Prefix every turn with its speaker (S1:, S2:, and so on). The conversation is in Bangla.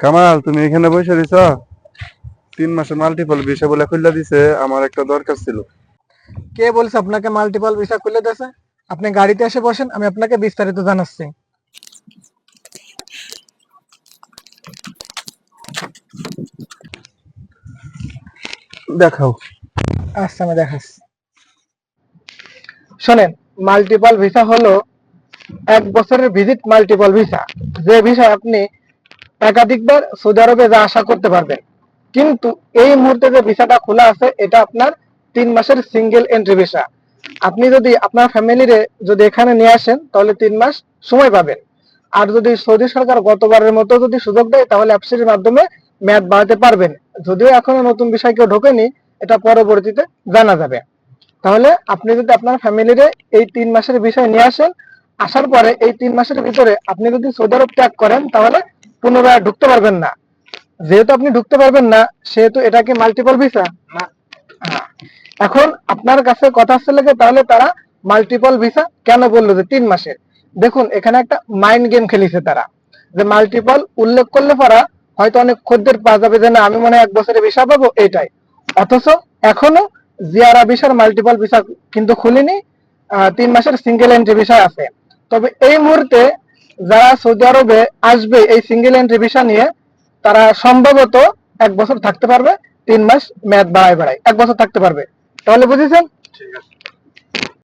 S1: কামাল, তুমি এখানে বসে রইছ? 3 মাসের মাল্টিপল ভিসা বলে খুললা দিছে, আমার একটা দরকার ছিল।
S2: কে বলছে আপনাকে মাল্টিপল ভিসা খুলে দিয়েছে? আপনি গাড়িতে এসে বসেন, আমি আপনাকে বিস্তারিত জানাচ্ছি।
S1: দেখাও।
S2: আচ্ছা, আমি দেখাচ্ছি। শোনেন, মাল্টিপল ভিসা হলো 1 বছরের ভিজিট মাল্টিপল ভিসা, যে ভিসা আপনি একাধিকবার সৌদি আরবে যা আশা করতে পারবেন। কিন্তু এই মুহূর্তে যে ভিসাটা খোলা আছে, এটা আপনার 3 মাসের সিঙ্গেল এন্ট্রি ভিসা। আপনি যদি আপনার ফ্যামিলিরে যদি এখানে নিয়ে আসেন, তাহলে 3 মাস সময় পাবেন। আর যদি সৌদি সরকার গতবারের মতো যদি সুযোগ দেয়, তাহলে অ্যাপসের মাধ্যমে মেয়াদ বাড়াতে পারবেন। যদিও এখনো নতুন বিষয় কেউ ঢোকেনি, এটা পরবর্তীতে জানা যাবে। তাহলে আপনি যদি আপনার ফ্যামিলিরে এই 3 মাসের বিষয় নিয়ে আসেন, আসার পরে এই 3 মাসের ভিতরে আপনি যদি সৌদি আরব ত্যাগ করেন, তাহলে পুনরায় ঢুকতে পারবেন না। যেহেতু আপনি ঢুকতে পারবেন না, সেহেতু এটাকে মাল্টিপল ভিসা না। হ্যাঁ। এখন আপনার কাছে কথা আসছে লেগে, তাহলে তারা মাল্টিপল ভিসা কেন বললো যে 3 মাসের? দেখুন, এখানে একটা মাইন্ড গেম খেলিছে তারা, যে মাল্টিপল উল্লেখ করলে পরা হয়তো অনেক খদ্দের পাওয়া যাবে যে না, আমি মনে হয় 1 বছরে ভিসা পাবো এটাই। অথচ এখনো জিয়ারা ভিসার মাল্টিপল ভিসা কিন্তু খুলিনি। 3 মাসের সিঙ্গেল এন্ট্রি ভিসা আছে। তবে এই মুহূর্তে যারা সৌদি আরবে আসবে এই সিঙ্গেল এন্ট্রি ভিসা নিয়ে, তারা সম্ভবত 1 বছর থাকতে পারবে। 3 মাস মেয়াদ বাড়ায় 1 বছর থাকতে পারবে। তাহলে বুঝেছেন?
S1: ঠিক আছে।